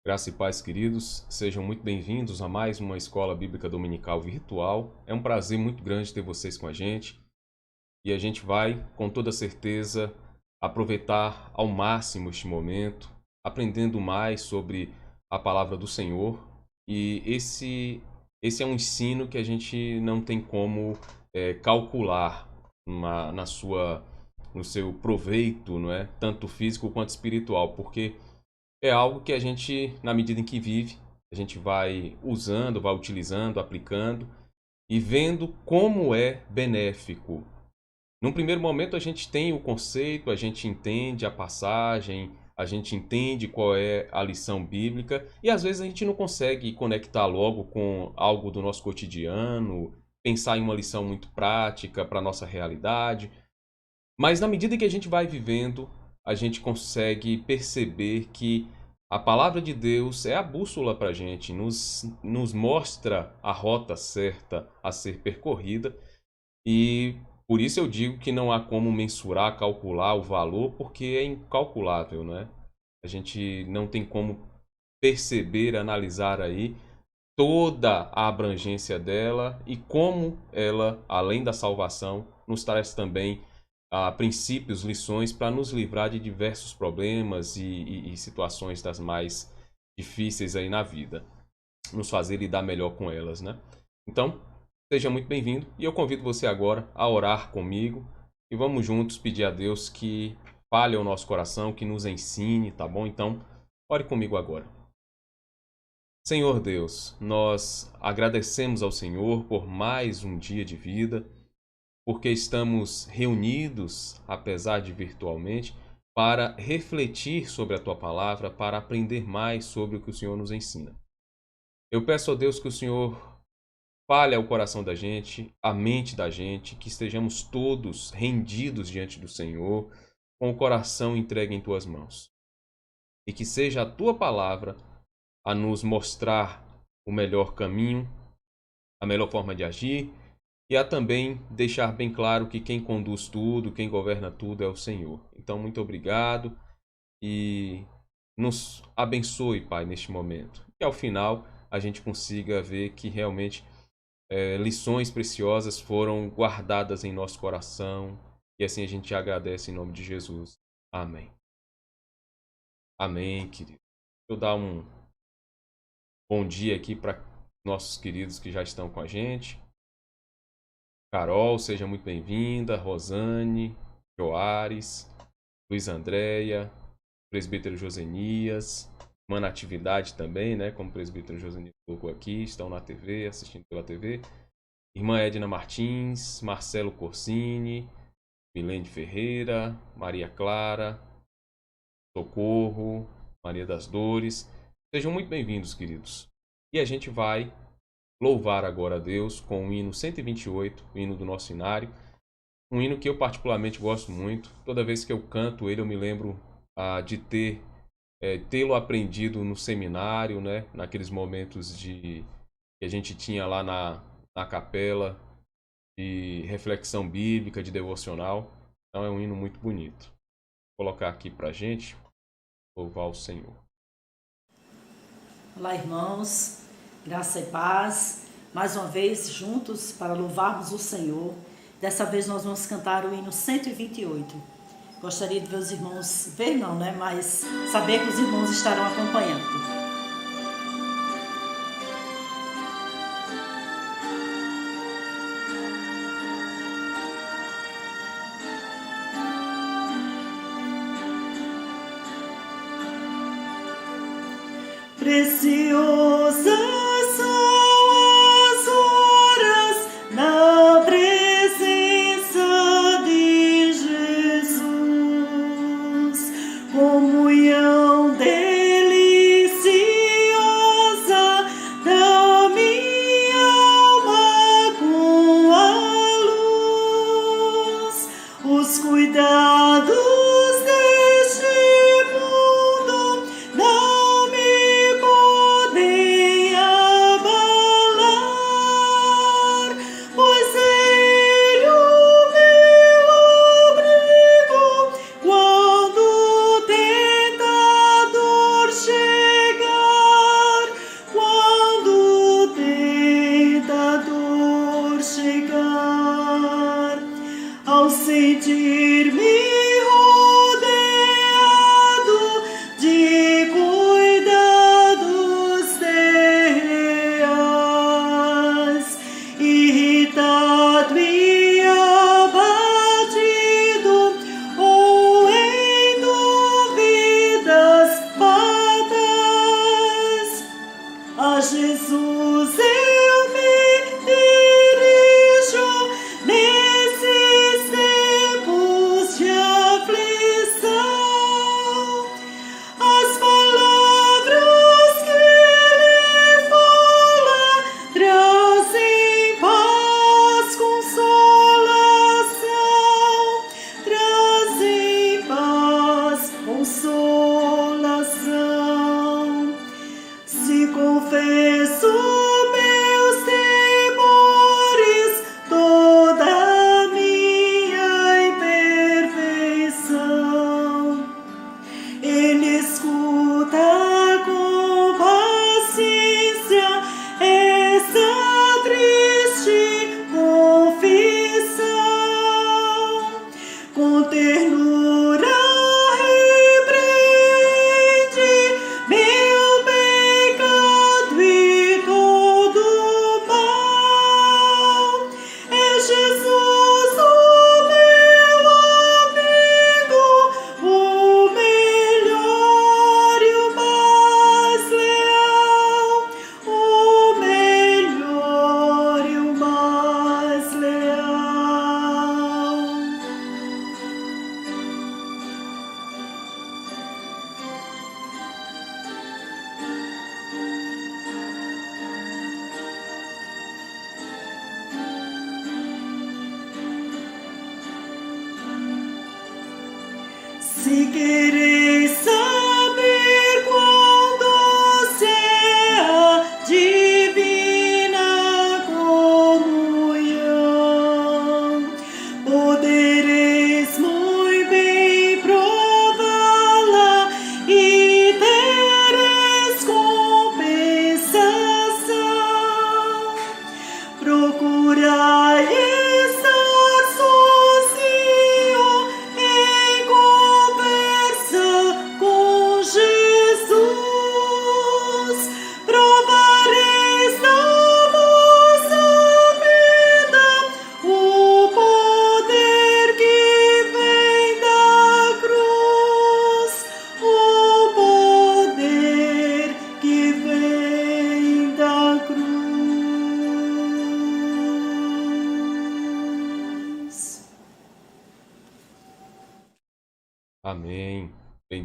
Graça e paz, queridos. Sejam muito bem-vindos a mais uma Escola Bíblica Dominical virtual. É um prazer muito grande ter vocês com a gente e a gente vai, com toda certeza, aproveitar ao máximo este momento, aprendendo mais sobre a palavra do Senhor. E esse é um ensino que a gente não tem como calcular no seu proveito, não é? Tanto físico quanto espiritual, porque é algo que a gente, na medida em que vive, a gente vai usando, vai utilizando, aplicando e vendo como é benéfico. Num primeiro momento, a gente tem o conceito, a gente entende a passagem, a gente entende qual é a lição bíblica e às vezes a gente não consegue conectar logo com algo do nosso cotidiano, pensar em uma lição muito prática para a nossa realidade. Mas na medida que a gente vai vivendo, a gente consegue perceber que a palavra de Deus é a bússola para a gente, nos mostra a rota certa a ser percorrida, e por isso eu digo que não há como mensurar, calcular o valor, porque é incalculável, né? A gente não tem como perceber, analisar aí toda a abrangência dela e como ela, além da salvação, nos traz também princípios, lições para nos livrar de diversos problemas e situações das mais difíceis aí na vida, nos fazer lidar melhor com elas, né? Então, seja muito bem-vindo e eu convido você agora a orar comigo e vamos juntos pedir a Deus que fale ao nosso coração, que nos ensine, tá bom? Então, ore comigo agora. Senhor Deus, nós agradecemos ao Senhor por mais um dia de vida, porque estamos reunidos, apesar de virtualmente, para refletir sobre a Tua palavra, para aprender mais sobre o que o Senhor nos ensina. Eu peço a Deus que o Senhor fale ao coração da gente, à mente da gente, que estejamos todos rendidos diante do Senhor, com o coração entregue em Tuas mãos. E que seja a Tua palavra a nos mostrar o melhor caminho, a melhor forma de agir e a também deixar bem claro que quem conduz tudo, quem governa tudo é o Senhor. Então, muito obrigado e nos abençoe, Pai, neste momento. E ao final a gente consiga ver que realmente lições preciosas foram guardadas em nosso coração e assim a gente agradece em nome de Jesus. Amém. Amém, querido. Eu dar um bom dia aqui para nossos queridos que já estão com a gente. Carol, seja muito bem-vinda. Rosane, Joares, Luiz Andréia, presbítero Josenias, uma Natividade também, né? Como o presbítero Josenias colocou aqui, estão na TV, assistindo pela TV. Irmã Edna Martins, Marcelo Corsini, Milene Ferreira, Maria Clara, Socorro, Maria das Dores. Sejam muito bem-vindos, queridos. E a gente vai louvar agora a Deus com o hino 128, o hino do nosso inário. Um hino que eu particularmente gosto muito. Toda vez que eu canto ele, eu me lembro de tê-lo aprendido no seminário, né? Naqueles momentos que a gente tinha lá na capela, de reflexão bíblica, de devocional. Então é um hino muito bonito. Vou colocar aqui pra gente louvar o Senhor. Olá, irmãos, graça e paz, mais uma vez juntos para louvarmos o Senhor. Dessa vez nós vamos cantar o hino 128. Gostaria de ver os irmãos, mas saber que os irmãos estarão acompanhando. Preciosas são as horas na presença de Jesus, comunhão deliciosa da minha alma com a luz, os cuidados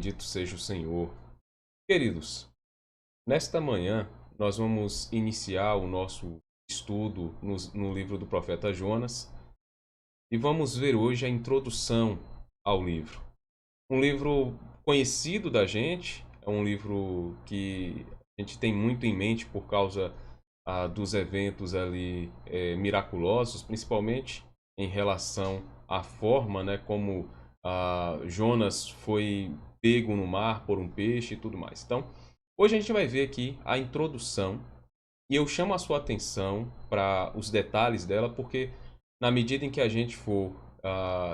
Bendito seja o Senhor. Queridos, nesta manhã nós vamos iniciar o nosso estudo no livro do profeta Jonas e vamos ver hoje a introdução ao livro. Um livro conhecido da gente, é um livro que a gente tem muito em mente por causa dos eventos ali miraculosos, principalmente em relação à forma, né, como Jonas foi pego no mar por um peixe e tudo mais. Então, hoje a gente vai ver aqui a introdução e eu chamo a sua atenção para os detalhes dela, porque na medida em que a gente for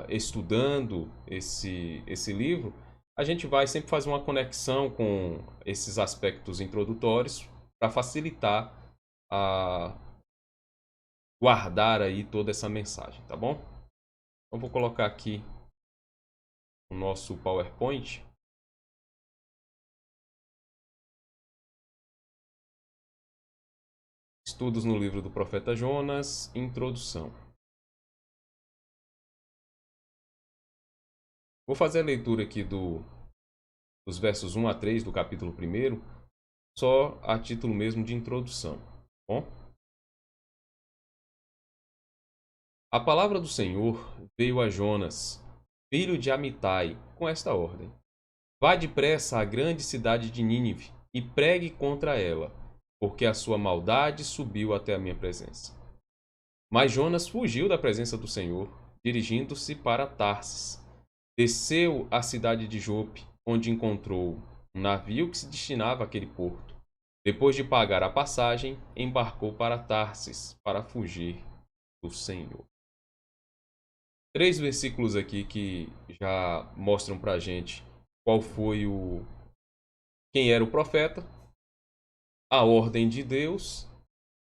estudando esse livro, a gente vai sempre fazer uma conexão com esses aspectos introdutórios para facilitar a guardar aí toda essa mensagem, tá bom? Então vou colocar aqui o nosso PowerPoint. Estudos no livro do profeta Jonas, introdução. Vou fazer a leitura aqui dos versos 1 a 3 do capítulo 1, só a título mesmo de introdução, tá bom? A palavra do Senhor veio a Jonas, filho de Amitai, com esta ordem: Vá depressa à grande cidade de Nínive e pregue contra ela, porque a sua maldade subiu até a minha presença. Mas Jonas fugiu da presença do Senhor, dirigindo-se para Tarsis. Desceu à cidade de Jope, onde encontrou um navio que se destinava àquele porto. Depois de pagar a passagem, embarcou para Tarsis para fugir do Senhor. 3 versículos aqui que já mostram pra gente qual foi quem era o profeta, a ordem de Deus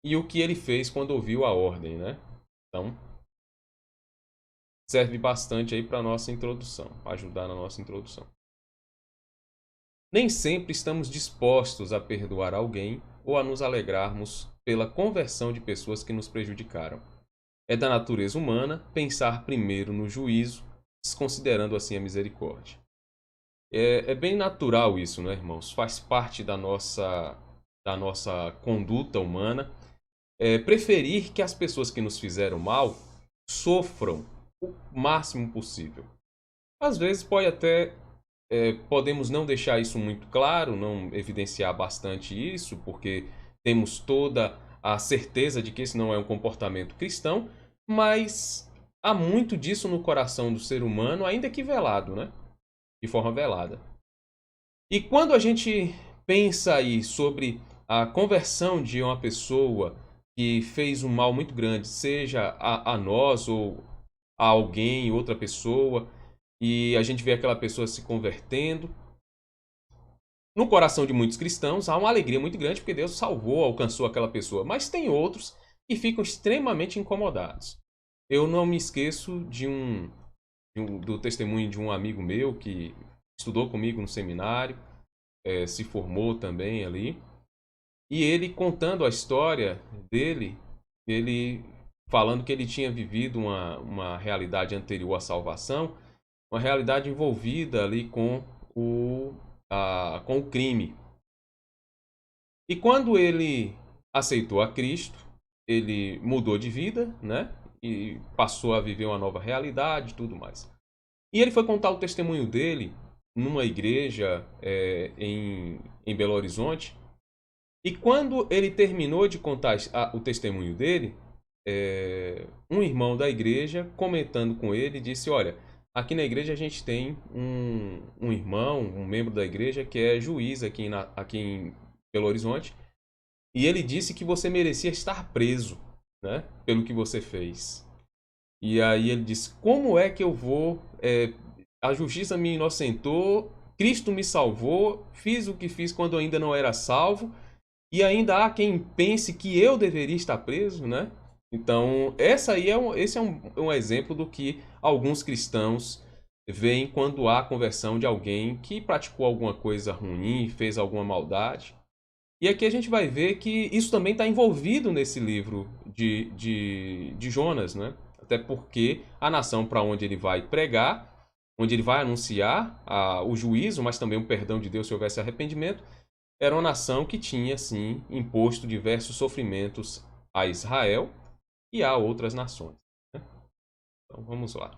e o que ele fez quando ouviu a ordem, né? Então, serve bastante aí para nossa introdução, para ajudar na nossa introdução. Nem sempre estamos dispostos a perdoar alguém ou a nos alegrarmos pela conversão de pessoas que nos prejudicaram. É da natureza humana pensar primeiro no juízo, desconsiderando assim a misericórdia. É bem natural isso, né, irmãos? Faz parte da nossa conduta humana. Preferir que as pessoas que nos fizeram mal sofram o máximo possível. Às vezes podemos não deixar isso muito claro, não evidenciar bastante isso, porque temos toda a certeza de que esse não é um comportamento cristão, mas há muito disso no coração do ser humano, ainda que velado, né? De forma velada. E quando a gente pensa aí sobre a conversão de uma pessoa que fez um mal muito grande, seja a nós ou a alguém, outra pessoa, e a gente vê aquela pessoa se convertendo, no coração de muitos cristãos há uma alegria muito grande porque Deus salvou, alcançou aquela pessoa. Mas tem outros que ficam extremamente incomodados. Eu não me esqueço do testemunho de um amigo meu que estudou comigo no seminário, se formou também ali. E ele contando a história dele, ele falando que ele tinha vivido uma realidade anterior à salvação, uma realidade envolvida ali com o crime. E quando ele aceitou a Cristo, ele mudou de vida, né? E passou a viver uma nova realidade e tudo mais. E ele foi contar o testemunho dele numa igreja em Belo Horizonte. E quando ele terminou de contar o testemunho dele, um irmão da igreja, comentando com ele, disse: Olha, aqui na igreja a gente tem um irmão, um membro da igreja que é juiz aqui em Belo Horizonte, e ele disse que você merecia estar preso, né, pelo que você fez. E aí ele disse: como é que eu vou... a justiça me inocentou, Cristo me salvou, fiz o que fiz quando eu ainda não era salvo, e ainda há quem pense que eu deveria estar preso, né? Então, esse é um exemplo do que alguns cristãos veem quando há conversão de alguém que praticou alguma coisa ruim, fez alguma maldade. E aqui a gente vai ver que isso também está envolvido nesse livro de Jonas, né? Até porque a nação para onde ele vai pregar onde ele vai anunciar o juízo, mas também o perdão de Deus se houvesse arrependimento, era uma nação que tinha, sim, imposto diversos sofrimentos a Israel e a outras nações, né? Então vamos lá.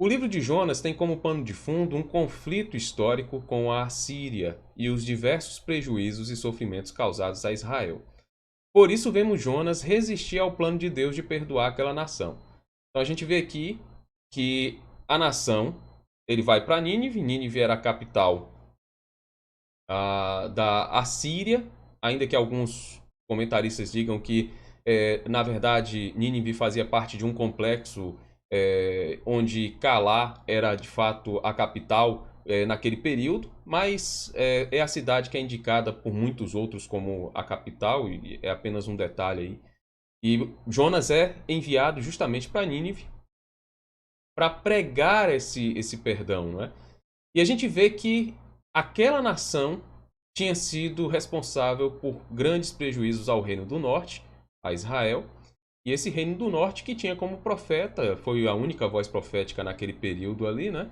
O livro de Jonas tem como pano de fundo um conflito histórico com a Assíria e os diversos prejuízos e sofrimentos causados a Israel. Por isso vemos Jonas resistir ao plano de Deus de perdoar aquela nação. Então a gente vê aqui que a nação, ele vai para Nínive. Nínive era a capital da Assíria, ainda que alguns comentaristas digam que, na verdade, Nínive fazia parte de um complexo onde Calá era de fato a capital naquele período, mas é a cidade que é indicada por muitos outros como a capital, e é apenas um detalhe aí. E Jonas é enviado justamente para Nínive para pregar esse perdão, não é? E a gente vê que aquela nação tinha sido responsável por grandes prejuízos ao Reino do Norte, a Israel, e esse Reino do Norte que tinha como profeta, foi a única voz profética naquele período ali, né?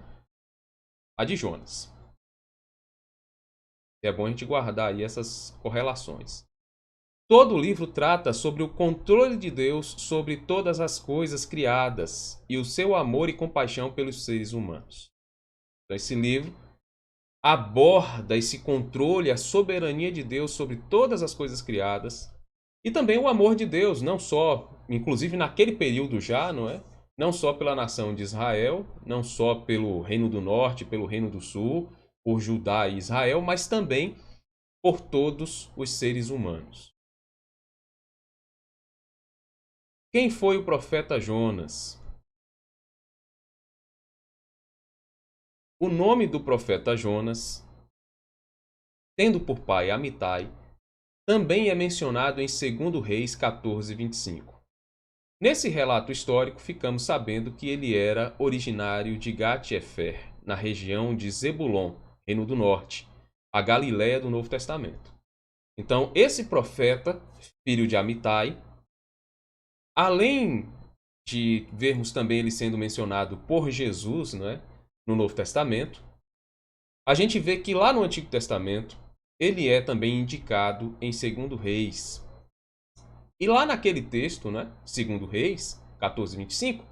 A de Jonas. É bom a gente guardar aí essas correlações. Todo o livro trata sobre o controle de Deus sobre todas as coisas criadas e o seu amor e compaixão pelos seres humanos. Então, esse livro aborda esse controle, a soberania de Deus sobre todas as coisas criadas e também o amor de Deus, não só, inclusive naquele período já, não é? Não só pela nação de Israel, não só pelo Reino do Norte, pelo Reino do Sul, por Judá e Israel, mas também por todos os seres humanos. Quem foi o profeta Jonas? O nome do profeta Jonas, tendo por pai Amitai, também é mencionado em 2 Reis 14, 25. Nesse relato histórico, ficamos sabendo que ele era originário de Gat-Hefer, na região de Zebulon, Reino do Norte, a Galiléia do Novo Testamento. Então, esse profeta, filho de Amitai, além de vermos também ele sendo mencionado por Jesus, não é, no Novo Testamento, a gente vê que lá no Antigo Testamento ele é também indicado em 2 Reis. E lá naquele texto, né, 2 Reis 14, 25,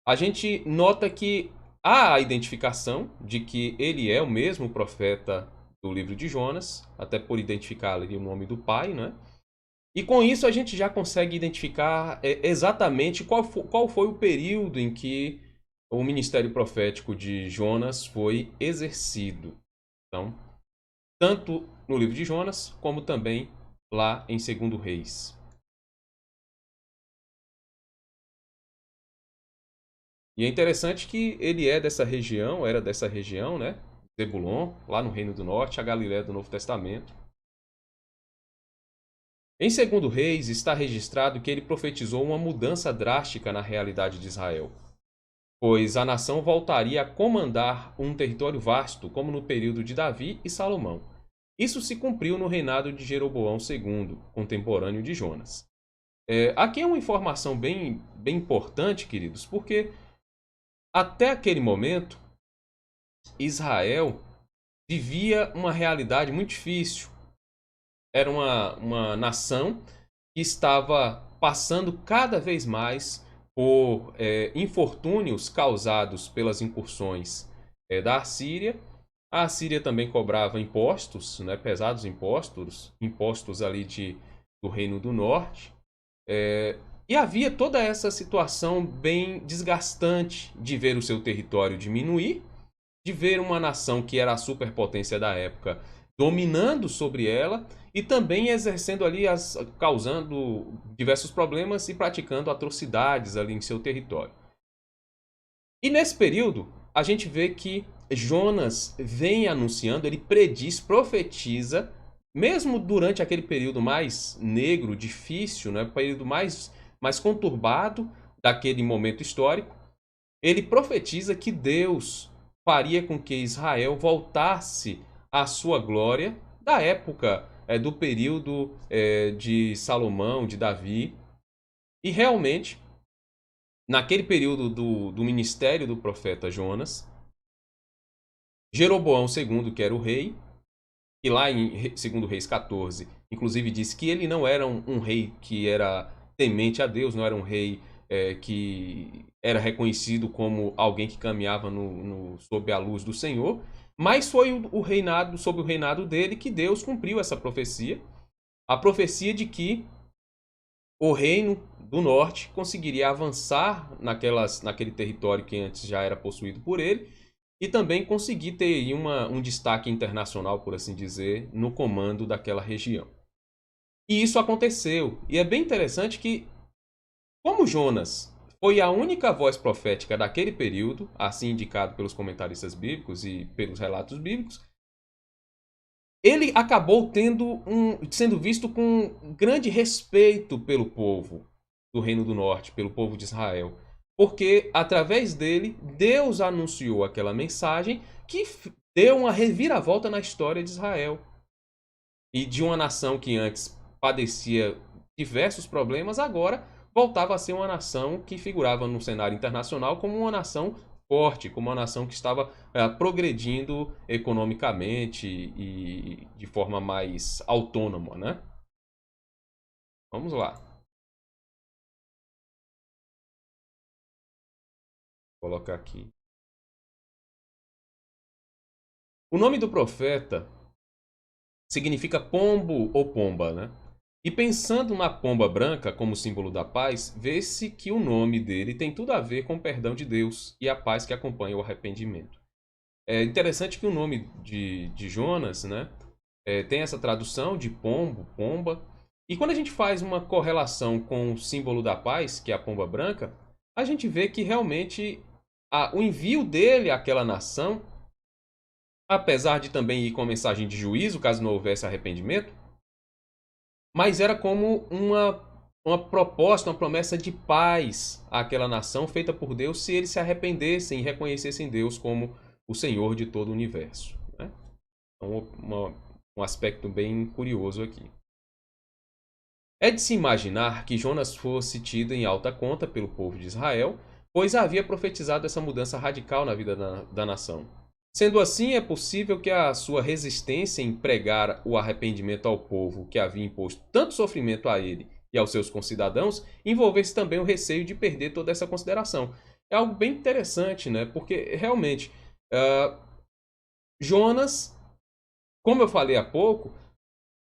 a gente nota que há a identificação de que ele é o mesmo profeta do livro de Jonas, até por identificar ali o nome do pai, né? E com isso a gente já consegue identificar exatamente qual foi o período em que o ministério profético de Jonas foi exercido. Então, tanto no livro de Jonas, como também lá em 2 Reis. E é interessante que ele era dessa região, né? Zebulon, lá no Reino do Norte, a Galiléia do Novo Testamento. Em 2 Reis está registrado que ele profetizou uma mudança drástica na realidade de Israel, pois a nação voltaria a comandar um território vasto, como no período de Davi e Salomão. Isso se cumpriu no reinado de Jeroboão II, contemporâneo de Jonas. Aqui é uma informação bem importante, queridos, porque até aquele momento, Israel vivia uma realidade muito difícil. Era uma nação que estava passando cada vez mais por infortúnios causados pelas incursões da Assíria. A Assíria também cobrava impostos, né, pesados impostos ali do Reino do Norte. E havia toda essa situação bem desgastante de ver o seu território diminuir, de ver uma nação que era a superpotência da época dominando sobre ela e também exercendo ali, causando diversos problemas e praticando atrocidades ali em seu território. E nesse período, a gente vê que Jonas vem anunciando, ele prediz, profetiza, mesmo durante aquele período mais negro, difícil, né, período mais conturbado daquele momento histórico, ele profetiza que Deus faria com que Israel voltasse à sua glória da época do período de Salomão, de Davi. E realmente, naquele período do ministério do profeta Jonas, Jeroboão II, que era o rei, e lá em 2 Reis 14, inclusive disse que ele não era um rei que era temente a Deus, não era um rei que era reconhecido como alguém que caminhava sob a luz do Senhor, mas foi o reinado, sob o reinado dele, que Deus cumpriu essa profecia, a profecia de que o reino do norte conseguiria avançar naquele território que antes já era possuído por ele, e também conseguir ter aí um destaque internacional, por assim dizer, no comando daquela região. E isso aconteceu. E é bem interessante que, como Jonas foi a única voz profética daquele período, assim indicado pelos comentaristas bíblicos e pelos relatos bíblicos, ele acabou sendo visto com grande respeito pelo povo do Reino do Norte, pelo povo de Israel. Porque, através dele, Deus anunciou aquela mensagem que deu uma reviravolta na história de Israel. E de uma nação que antes padecia diversos problemas, agora voltava a ser uma nação que figurava no cenário internacional como uma nação forte, como uma nação que estava progredindo economicamente e de forma mais autônoma, né? Vamos lá. Vou colocar aqui. O nome do profeta significa pombo ou pomba, né? E pensando na pomba branca como símbolo da paz, vê-se que o nome dele tem tudo a ver com o perdão de Deus e a paz que acompanha o arrependimento. É interessante que o nome de Jonas, né, tem essa tradução de pombo, pomba. E quando a gente faz uma correlação com o símbolo da paz, que é a pomba branca, a gente vê que realmente o envio dele àquela nação, apesar de também ir com a mensagem de juízo, caso não houvesse arrependimento, mas era como uma proposta, uma promessa de paz àquela nação feita por Deus se eles se arrependessem e reconhecessem Deus como o Senhor de todo o universo, né? Então, um aspecto bem curioso aqui. É de se imaginar que Jonas fosse tido em alta conta pelo povo de Israel, pois havia profetizado essa mudança radical na vida da nação. Sendo assim, é possível que a sua resistência em pregar o arrependimento ao povo que havia imposto tanto sofrimento a ele e aos seus concidadãos envolvesse também o receio de perder toda essa consideração. É algo bem interessante, né? Porque realmente Jonas, como eu falei há pouco,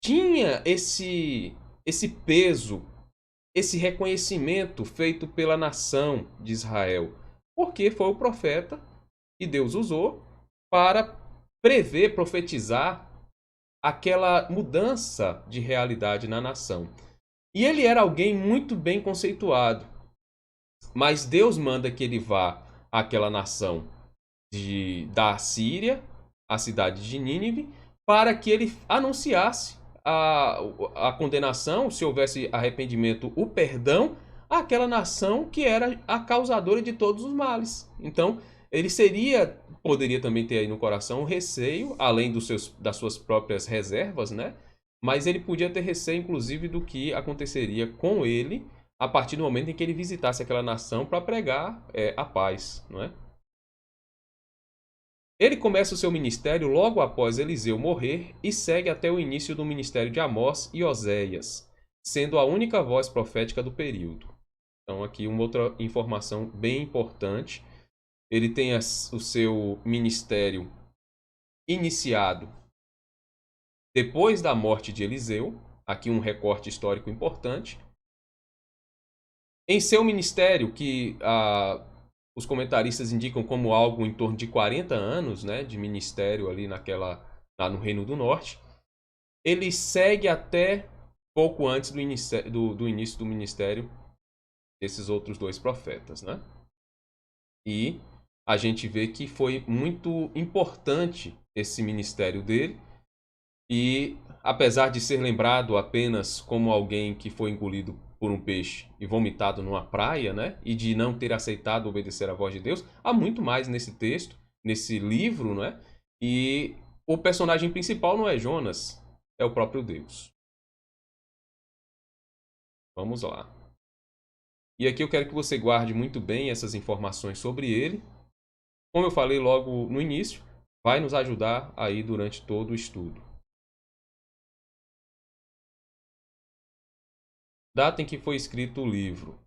tinha esse peso, esse reconhecimento feito pela nação de Israel, porque foi o profeta que Deus usou para prever, profetizar aquela mudança de realidade na nação. E ele era alguém muito bem conceituado, mas Deus manda que ele vá àquela nação da Síria, a cidade de Nínive, para que ele anunciasse a condenação, se houvesse arrependimento, o perdão, àquela nação que era a causadora de todos os males. Então, ele poderia também ter aí no coração o receio, além das suas próprias reservas, né? Mas ele podia ter receio, inclusive, do que aconteceria com ele a partir do momento em que ele visitasse aquela nação para pregar a paz, não é? Ele começa o seu ministério logo após Eliseu morrer e segue até o início do ministério de Amós e Oséias, sendo a única voz profética do período. Então, aqui uma outra informação bem importante. Ele tem o seu ministério iniciado depois da morte de Eliseu. Aqui um recorte histórico importante. Em seu ministério, que os comentaristas indicam como algo em torno de 40 anos, né, de ministério ali lá no Reino do Norte, ele segue até pouco antes do início do ministério desses outros dois profetas, né? E a gente vê que foi muito importante esse ministério dele, e apesar de ser lembrado apenas como alguém que foi engolido por um peixe e vomitado numa praia, né? E de não ter aceitado obedecer à voz de Deus, há muito mais nesse texto, nesse livro, né? E o personagem principal não é Jonas, é o próprio Deus. Vamos lá. E aqui eu quero que você guarde muito bem essas informações sobre ele. Como eu falei logo no início, vai nos ajudar aí durante todo o estudo. Data em que foi escrito o livro.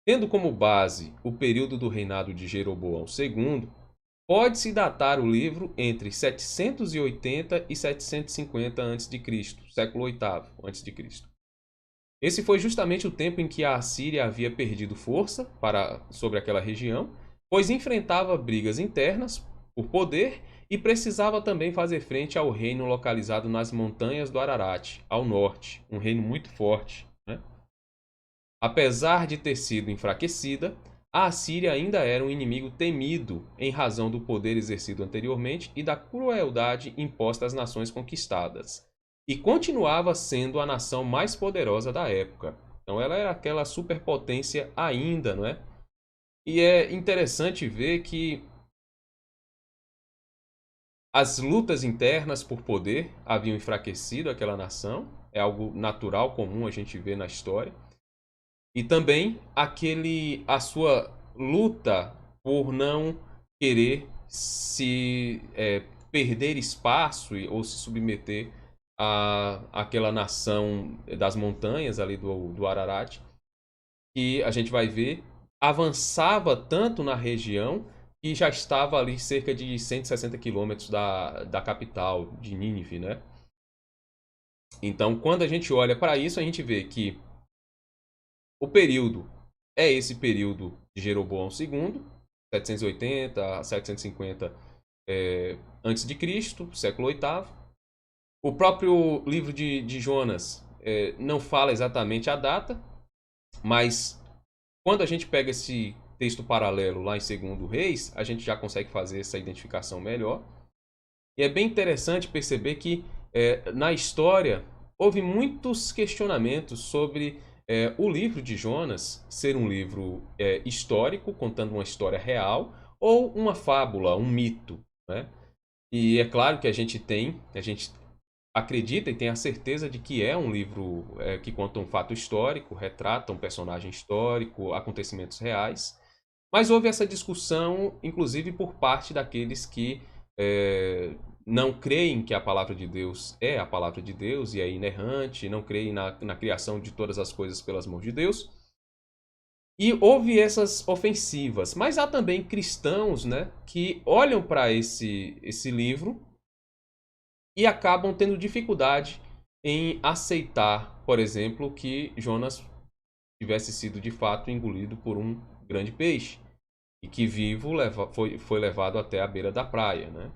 Tendo como base o período do reinado de Jeroboão II, pode-se datar o livro entre 780 e 750 a.C., século VIII a.C. Esse foi justamente o tempo em que a Assíria havia perdido força sobre aquela região, pois enfrentava brigas internas por poder e precisava também fazer frente ao reino localizado nas montanhas do Ararat, ao norte, um reino muito forte, né? Apesar de ter sido enfraquecida, a Assíria ainda era um inimigo temido em razão do poder exercido anteriormente e da crueldade imposta às nações conquistadas, e continuava sendo a nação mais poderosa da época. Então ela era aquela superpotência ainda, não é? E é interessante ver que as lutas internas por poder haviam enfraquecido aquela nação, é algo natural, comum a gente vê na história. E também a sua luta por não querer se perder espaço ou se submeter àquela nação das montanhas ali do Ararat, que a gente vai ver avançava tanto na região que já estava ali cerca de 160 quilômetros da capital de Nínive, né? Então, quando a gente olha para isso, a gente vê que o período é esse período de Jeroboão II, 780 a 750 antes de Cristo, século VIII. O próprio livro de Jonas não fala exatamente a data, mas quando a gente pega esse texto paralelo lá em 2 Reis, a gente já consegue fazer essa identificação melhor. E é bem interessante perceber que na história houve muitos questionamentos sobre o livro de Jonas ser um livro histórico, contando uma história real, ou uma fábula, um mito, né? E é claro que a gente acredita e tem a certeza de que é um livro que conta um fato histórico, retrata um personagem histórico, acontecimentos reais. Mas houve essa discussão, inclusive por parte daqueles que não creem que a palavra de Deus é a palavra de Deus e é inerrante, não creem na criação de todas as coisas pelas mãos de Deus. E houve essas ofensivas. Mas há também cristãos, né, que olham para esse livro e acabam tendo dificuldade em aceitar, por exemplo, que Jonas tivesse sido de fato engolido por um grande peixe e que vivo foi levado até a beira da praia, né?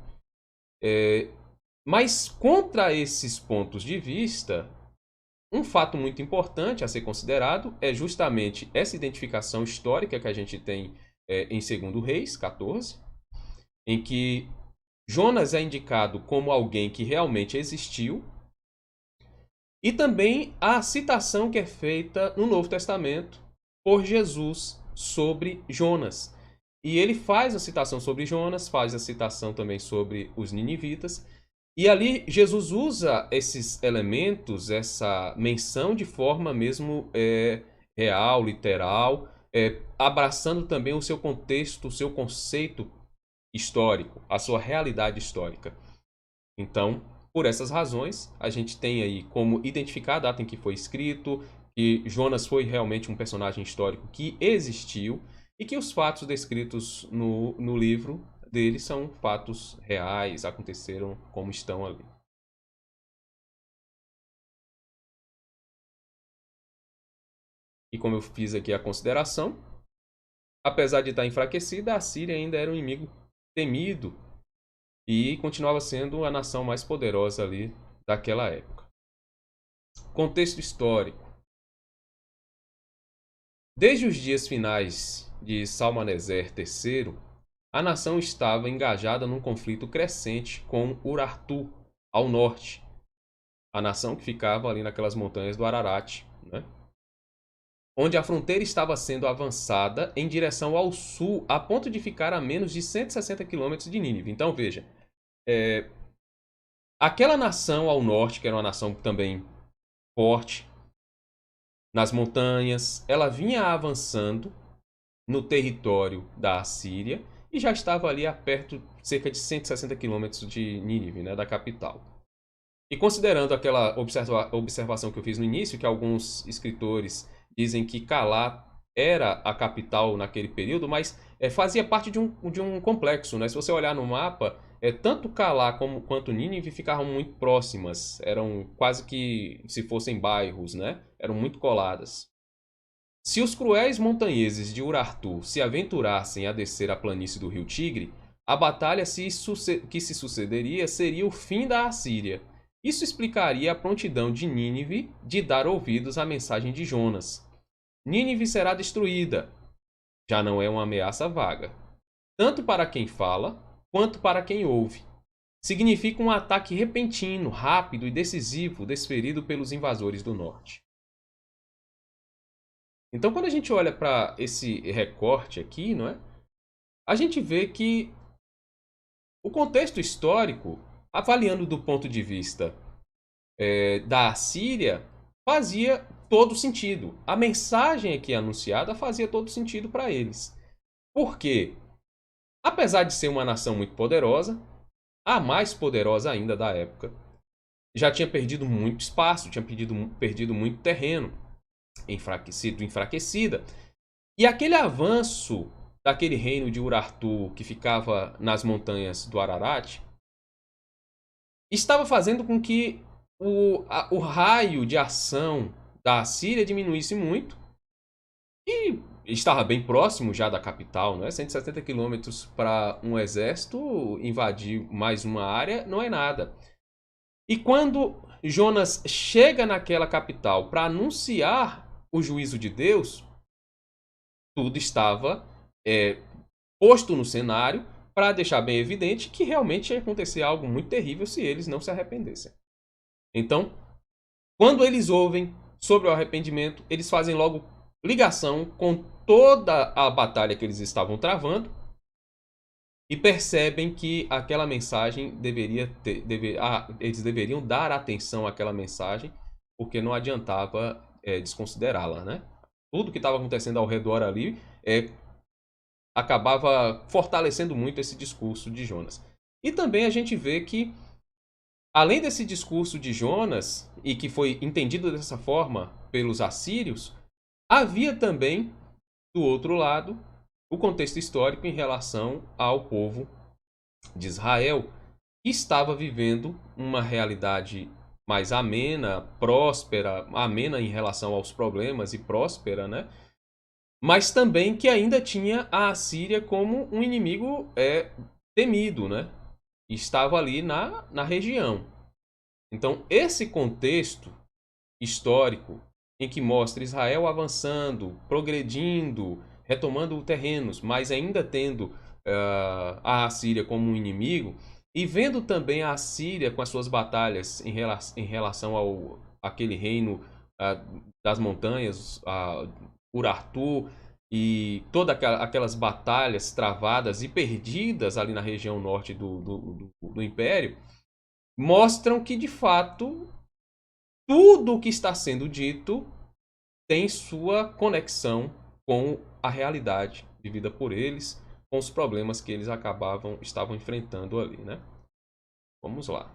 Mas contra esses pontos de vista, um fato muito importante a ser considerado é justamente essa identificação histórica que a gente tem em 2 Reis 14, em que Jonas é indicado como alguém que realmente existiu, e também a citação que é feita no Novo Testamento por Jesus sobre Jonas. E ele faz a citação sobre Jonas, faz a citação também sobre os ninivitas. E ali Jesus usa esses elementos, essa menção de forma mesmo real, literal, abraçando também o seu contexto, o seu conceito histórico, a sua realidade histórica. Então, por essas razões, a gente tem aí como identificar a data em que foi escrito, que Jonas foi realmente um personagem histórico que existiu e que os fatos descritos no livro dele são fatos reais, aconteceram como estão ali. E como eu fiz aqui a consideração, apesar de estar enfraquecida, a Síria ainda era um inimigo temido e continuava sendo a nação mais poderosa ali daquela época. Contexto histórico. Desde os dias finais de Salmaneser III, a nação estava engajada num conflito crescente com Urartu, ao norte, a nação que ficava ali naquelas montanhas do Ararat, né? Onde a fronteira estava sendo avançada em direção ao sul, a ponto de ficar a menos de 160 quilômetros de Nínive. Então, veja, aquela nação ao norte, que era uma nação também forte, nas montanhas, ela vinha avançando no território da Assíria e já estava ali a perto, cerca de 160 quilômetros de Nínive, né, da capital. E considerando aquela observação que eu fiz no início, que alguns escritores dizem que Calah era a capital naquele período, mas fazia parte de um complexo, né? Se você olhar no mapa, tanto Calah quanto Nínive ficavam muito próximas, eram quase que se fossem bairros, né? Eram muito coladas. Se os cruéis montanheses de Urartu se aventurassem a descer a planície do rio Tigre, a batalha que se sucederia seria o fim da Assíria. Isso explicaria a prontidão de Nínive de dar ouvidos à mensagem de Jonas. Nínive será destruída. Já não é uma ameaça vaga, tanto para quem fala quanto para quem ouve. Significa um ataque repentino, rápido e decisivo desferido pelos invasores do norte. Então, quando a gente olha para esse recorte aqui, não é? A gente vê que o contexto histórico, avaliando do ponto de vista da Assíria, fazia todo sentido. A mensagem aqui anunciada fazia todo sentido para eles. Por quê? Apesar de ser uma nação muito poderosa, a mais poderosa ainda da época, já tinha perdido muito espaço, tinha perdido muito terreno, enfraquecida. E aquele avanço daquele reino de Urartu que ficava nas montanhas do Ararat estava fazendo com que o raio de ação da Assíria diminuísse muito e estava bem próximo já da capital, né? 170 quilômetros para um exército invadir mais uma área não é nada. E quando Jonas chega naquela capital para anunciar o juízo de Deus, tudo estava posto no cenário para deixar bem evidente que realmente ia acontecer algo muito terrível se eles não se arrependessem. Então, quando eles ouvem sobre o arrependimento, eles fazem logo ligação com toda a batalha que eles estavam travando e percebem que aquela mensagem eles deveriam dar atenção àquela mensagem, porque não adiantava desconsiderá-la, né? Tudo que estava acontecendo ao redor ali acabava fortalecendo muito esse discurso de Jonas. E também a gente vê que, além desse discurso de Jonas, e que foi entendido dessa forma pelos assírios, havia também, do outro lado, o contexto histórico em relação ao povo de Israel, que estava vivendo uma realidade mais amena, próspera, amena em relação aos problemas e próspera, né? Mas também que ainda tinha a Assíria como um inimigo temido, né? E estava ali na região. Então, esse contexto histórico em que mostra Israel avançando, progredindo, retomando terrenos, mas ainda tendo a Assíria como um inimigo, e vendo também a Assíria com as suas batalhas em relação ao aquele reino das montanhas, Urartu, e todas aquelas batalhas travadas e perdidas ali na região norte do Império, mostram que, de fato, tudo o que está sendo dito tem sua conexão com a realidade vivida por eles, com os problemas que eles estavam enfrentando ali, né? Vamos lá.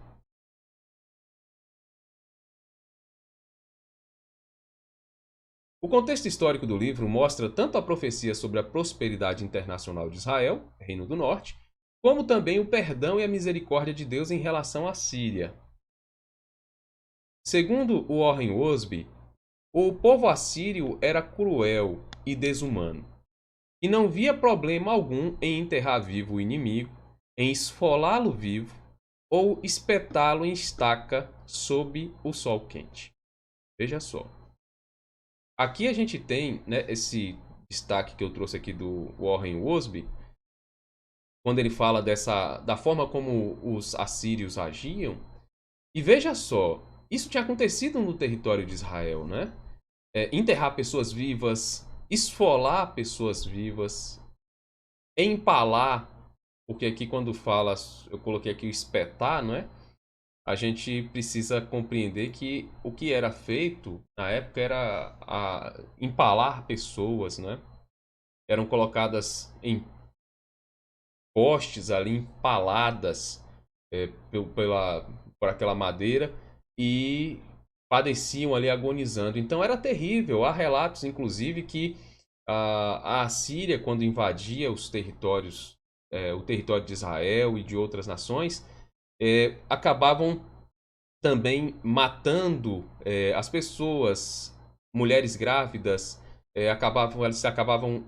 O contexto histórico do livro mostra tanto a profecia sobre a prosperidade internacional de Israel, Reino do Norte, como também o perdão e a misericórdia de Deus em relação à Síria. Segundo o Warren Wosby, o povo assírio era cruel e desumano, e não via problema algum em enterrar vivo o inimigo, em esfolá-lo vivo ou espetá-lo em estaca sob o sol quente. Veja só. Aqui a gente tem, né, esse destaque que eu trouxe aqui do Warren Wosby, quando ele fala da forma como os assírios agiam. E veja só, isso tinha acontecido no território de Israel, né? Enterrar pessoas vivas, esfolar pessoas vivas, empalar, porque aqui quando fala, eu coloquei aqui o espetar, não é? a gente precisa compreender que o que era feito na época era empalar pessoas, né? Eram colocadas em postes ali, empaladas por aquela madeira e padeciam ali agonizando. Então era terrível. Há relatos, inclusive, que a Assíria, quando invadia os territórios, o território de Israel e de outras nações, acabavam também matando as pessoas, mulheres grávidas, eles acabavam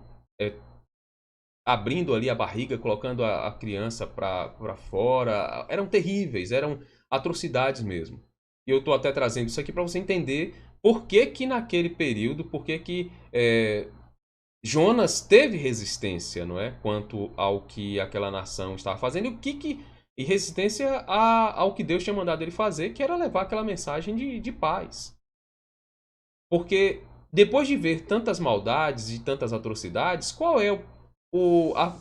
abrindo ali a barriga, colocando a criança para fora. Eram terríveis, eram atrocidades mesmo. E eu estou até trazendo isso aqui para você entender por que que naquele período, por que que Jonas teve resistência, não é? Quanto ao que aquela nação estava fazendo e resistência ao que Deus tinha mandado ele fazer, que era levar aquela mensagem de paz. Porque depois de ver tantas maldades e tantas atrocidades, qual é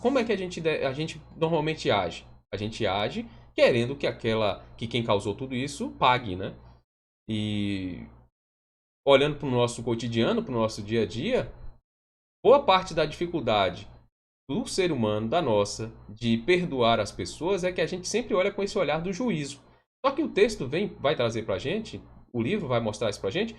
como é que a gente normalmente age? A gente age querendo que quem causou tudo isso pague, né? E olhando para o nosso cotidiano, para o nosso dia a dia, boa parte da dificuldade do ser humano, da nossa, de perdoar as pessoas, é que a gente sempre olha com esse olhar do juízo. Só que o texto vai trazer para a gente, o livro vai mostrar isso para a gente,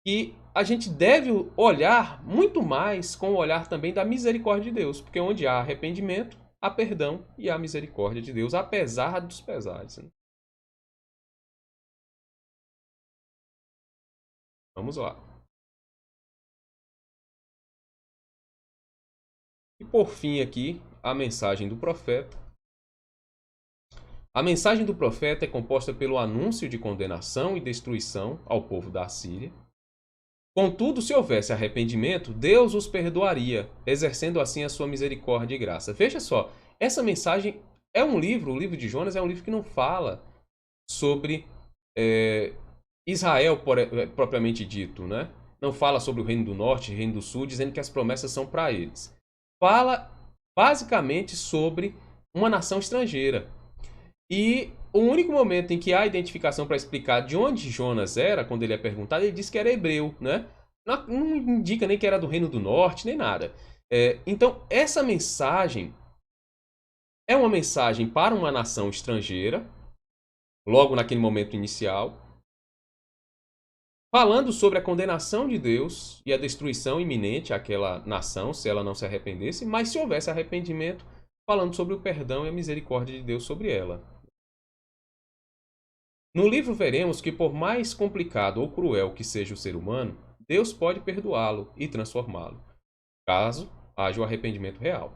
que a gente deve olhar muito mais com o olhar também da misericórdia de Deus, porque onde há arrependimento, há perdão e há misericórdia de Deus, apesar dos pesares. Né? Vamos lá. E por fim aqui, a mensagem do profeta. A mensagem do profeta é composta pelo anúncio de condenação e destruição ao povo da Assíria. Contudo, se houvesse arrependimento, Deus os perdoaria, exercendo assim a sua misericórdia e graça. Veja só, essa mensagem é um livro, o livro de Jonas é um livro que não fala sobre Israel propriamente dito, né? Não fala sobre o reino do norte e o reino do sul, dizendo que as promessas são para eles. Fala basicamente sobre uma nação estrangeira. E o único momento em que há identificação para explicar de onde Jonas era, quando ele é perguntado, ele diz que era hebreu, né? Não indica nem que era do Reino do Norte, nem nada. Então, essa mensagem é uma mensagem para uma nação estrangeira, logo naquele momento inicial, falando sobre a condenação de Deus e a destruição iminente àquela nação, se ela não se arrependesse, mas se houvesse arrependimento, falando sobre o perdão e a misericórdia de Deus sobre ela. No livro veremos que por mais complicado ou cruel que seja o ser humano, Deus pode perdoá-lo e transformá-lo, caso haja o arrependimento real.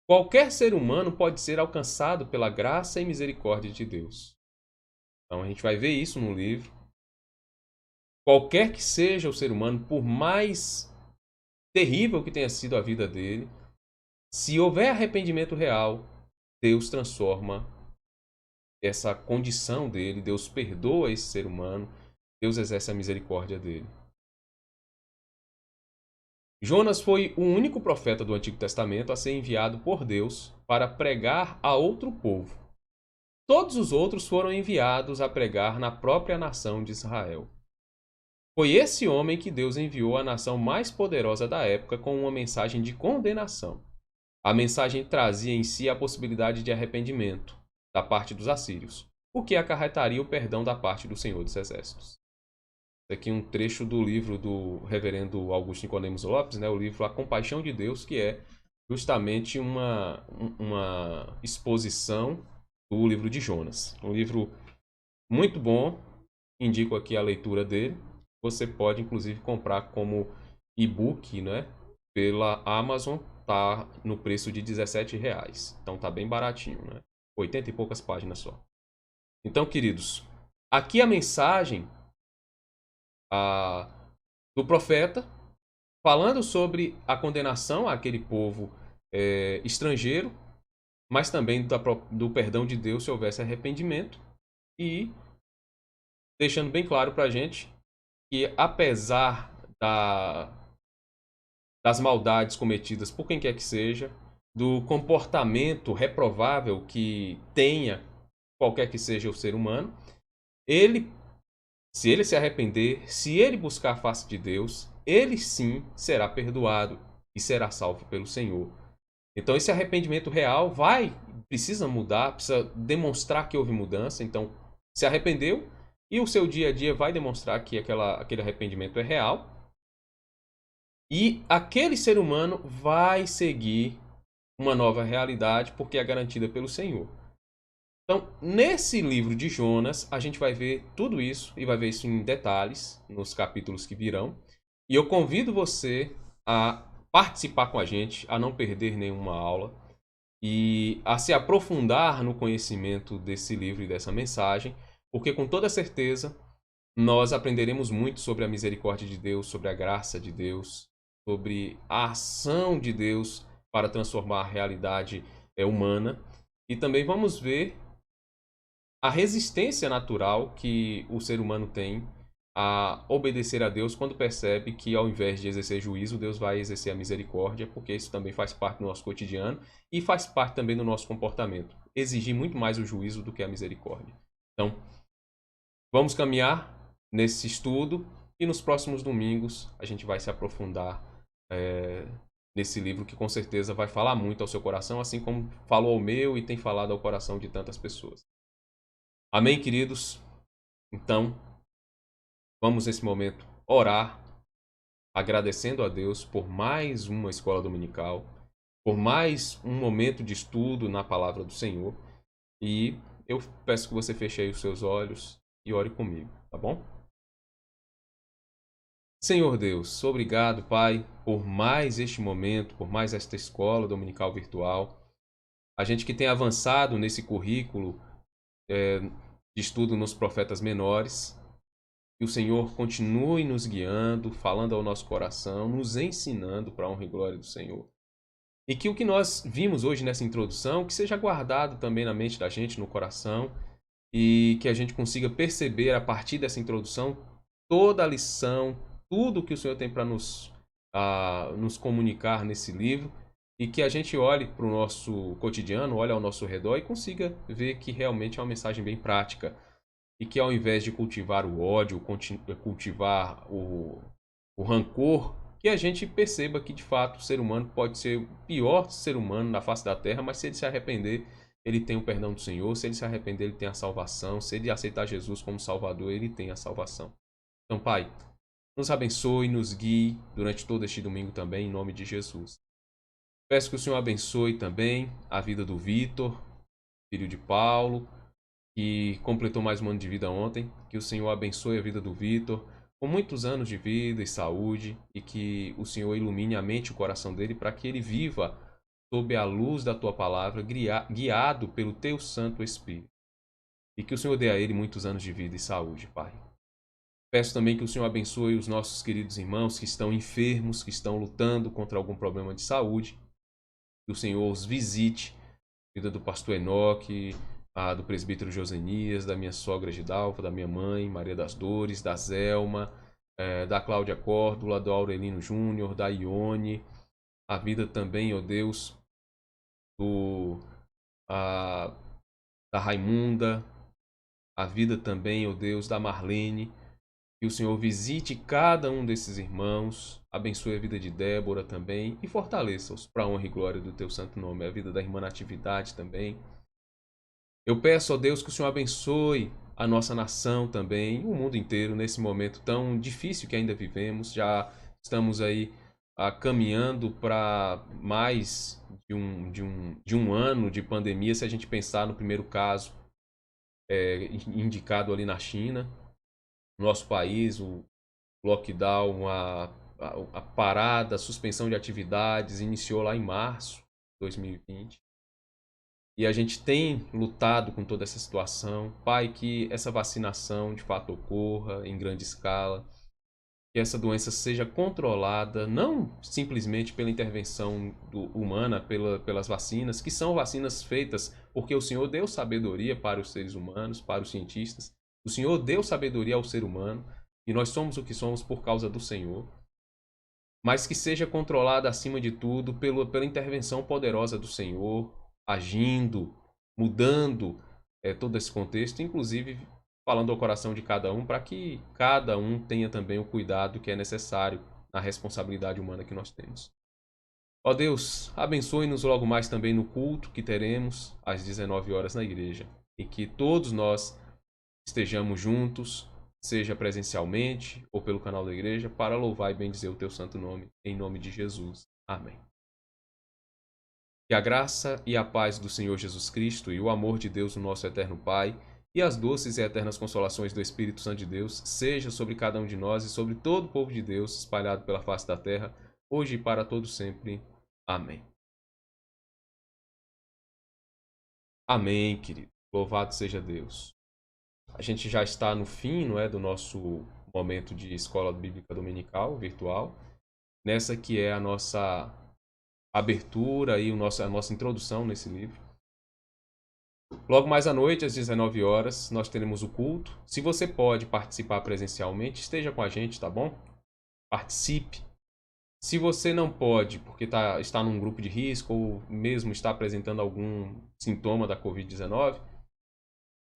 Qualquer ser humano pode ser alcançado pela graça e misericórdia de Deus. Então a gente vai ver isso no livro. Qualquer que seja o ser humano, por mais terrível que tenha sido a vida dele, se houver arrependimento real, Deus transforma essa condição dele, Deus perdoa esse ser humano, Deus exerce a misericórdia dele. Jonas foi o único profeta do Antigo Testamento a ser enviado por Deus para pregar a outro povo. Todos os outros foram enviados a pregar na própria nação de Israel. Foi esse homem que Deus enviou à nação mais poderosa da época com uma mensagem de condenação. A mensagem trazia em si a possibilidade de arrependimento da parte dos assírios, o que acarretaria o perdão da parte do Senhor dos Exércitos. Aqui um trecho do livro do reverendo Augusto Nicodemos Lopes, né, o livro A Compaixão de Deus, que é justamente uma exposição do livro de Jonas. Um livro muito bom, indico aqui a leitura dele. Você pode, inclusive, comprar como e-book, né, pela Amazon, tá no preço de R$17. Então tá bem baratinho, né? 80 e poucas páginas só. Então, queridos, aqui a mensagem do profeta falando sobre a condenação àquele povo estrangeiro, mas também do perdão de Deus se houvesse arrependimento, e deixando bem claro para a gente que apesar das maldades cometidas por quem quer que seja, do comportamento reprovável que tenha qualquer que seja o ser humano, ele, se ele se arrepender, se ele buscar a face de Deus, ele sim será perdoado e será salvo pelo Senhor. Então esse arrependimento real precisa mudar, precisa demonstrar que houve mudança. Então, se arrependeu e o seu dia a dia vai demonstrar que aquele arrependimento é real. E aquele ser humano vai seguir uma nova realidade porque é garantida pelo Senhor. Então, nesse livro de Jonas, a gente vai ver tudo isso e vai ver isso em detalhes nos capítulos que virão. E eu convido você a participar com a gente, a não perder nenhuma aula e a se aprofundar no conhecimento desse livro e dessa mensagem, porque com toda certeza nós aprenderemos muito sobre a misericórdia de Deus, sobre a graça de Deus, sobre a ação de Deus para transformar a realidade humana. E também vamos ver a resistência natural que o ser humano tem a obedecer a Deus quando percebe que, ao invés de exercer juízo, Deus vai exercer a misericórdia, porque isso também faz parte do nosso cotidiano e faz parte também do nosso comportamento. Exigir muito mais o juízo do que a misericórdia. Então, vamos caminhar nesse estudo e nos próximos domingos a gente vai se aprofundar nesse livro que com certeza vai falar muito ao seu coração, assim como falou ao meu e tem falado ao coração de tantas pessoas. Amém, queridos? Então, vamos nesse momento orar, agradecendo a Deus por mais uma escola dominical, por mais um momento de estudo na palavra do Senhor. E eu peço que você feche aí os seus olhos e ore comigo, tá bom? Senhor Deus, obrigado, Pai, por mais este momento, por mais esta escola dominical virtual. A gente que tem avançado nesse currículo de estudo nos profetas menores. Que o Senhor continue nos guiando, falando ao nosso coração, nos ensinando para a honra e glória do Senhor. E que o que nós vimos hoje nessa introdução, que seja guardado também na mente da gente, no coração, e que a gente consiga perceber a partir dessa introdução toda a lição, tudo que o Senhor tem para nos comunicar nesse livro, e que a gente olhe para o nosso cotidiano, olhe ao nosso redor e consiga ver que realmente é uma mensagem bem prática. E que ao invés de cultivar o ódio, cultivar o rancor, que a gente perceba que de fato o ser humano pode ser o pior ser humano na face da terra, mas se ele se arrepender, ele tem o perdão do Senhor, se ele se arrepender, ele tem a salvação, se ele aceitar Jesus como Salvador, ele tem a salvação. Então, Pai, nos abençoe, nos guie durante todo este domingo também, em nome de Jesus. Peço que o Senhor abençoe também a vida do Vitor, filho de Paulo, que completou mais um ano de vida ontem. Que o Senhor abençoe a vida do Vitor, com muitos anos de vida e saúde, e que o Senhor ilumine a mente e o coração dele para que ele viva sob a luz da Tua palavra, guiado pelo Teu Santo Espírito. E que o Senhor dê a ele muitos anos de vida e saúde, Pai. Peço também que o Senhor abençoe os nossos queridos irmãos que estão enfermos, que estão lutando contra algum problema de saúde. Que o Senhor os visite, a vida do pastor Enoque, do presbítero Josenias, da minha sogra Gidalva, da minha mãe, Maria das Dores, da Zelma, da Cláudia Córdula, do Aurelino Júnior, da Ione, a vida também, ó Deus, da Raimunda, a vida também, ó Deus, da Marlene. Que o Senhor visite cada um desses irmãos, abençoe a vida de Débora também e fortaleça-os para a honra e glória do Teu santo nome, a vida da irmã Natividade também. Eu peço, ó Deus, que o Senhor abençoe a nossa nação também, o mundo inteiro, nesse momento tão difícil que ainda vivemos. Já estamos aí caminhando para mais de um ano de pandemia, se a gente pensar no primeiro caso indicado ali na China. No nosso país, o lockdown, a parada, a suspensão de atividades iniciou lá em março de 2020. E a gente tem lutado com toda essa situação. Pai, que essa vacinação de fato ocorra em grande escala, que essa doença seja controlada, não simplesmente pela intervenção humana, pelas vacinas, que são vacinas feitas porque o Senhor deu sabedoria para os seres humanos, para os cientistas. O Senhor deu sabedoria ao ser humano e nós somos o que somos por causa do Senhor. Mas que seja controlada acima de tudo pela intervenção poderosa do Senhor, agindo, mudando todo esse contexto, inclusive falando ao coração de cada um, para que cada um tenha também o cuidado que é necessário na responsabilidade humana que nós temos. Ó Deus, abençoe-nos logo mais também no culto que teremos às 19 horas na igreja. E que todos nós estejamos juntos, seja presencialmente ou pelo canal da igreja, para louvar e bendizer o teu santo nome, em nome de Jesus. Amém. Que a graça e a paz do Senhor Jesus Cristo e o amor de Deus, o nosso eterno Pai, e as doces e eternas consolações do Espírito Santo de Deus, seja sobre cada um de nós e sobre todo o povo de Deus espalhado pela face da terra, hoje e para todo sempre. Amém. Amém, querido. Louvado seja Deus. A gente já está no fim, não é, do nosso momento de escola bíblica dominical virtual. Nessa que é a nossa abertura e a nossa introdução nesse livro. Logo mais à noite, às 19 horas, nós teremos o culto. Se você pode participar presencialmente, esteja com a gente, tá bom? Participe. Se você não pode, porque está num grupo de risco ou mesmo está apresentando algum sintoma da Covid-19,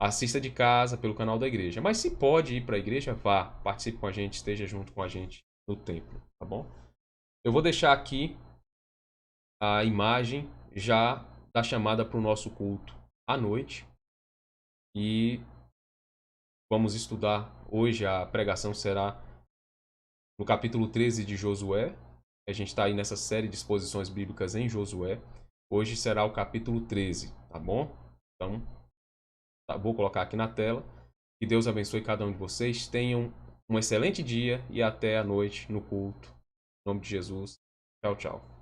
assista de casa pelo canal da igreja. Mas se pode ir para a igreja, vá, participe com a gente, esteja junto com a gente no templo, tá bom? Eu vou deixar aqui a imagem já da chamada para o nosso culto à noite. E vamos estudar hoje, a pregação será no capítulo 13 de Josué. A gente está aí nessa série de exposições bíblicas em Josué. Hoje será o capítulo 13, tá bom? Então, vou colocar aqui na tela. Que Deus abençoe cada um de vocês. Tenham um excelente dia e até a noite no culto. Em nome de Jesus. Tchau, tchau.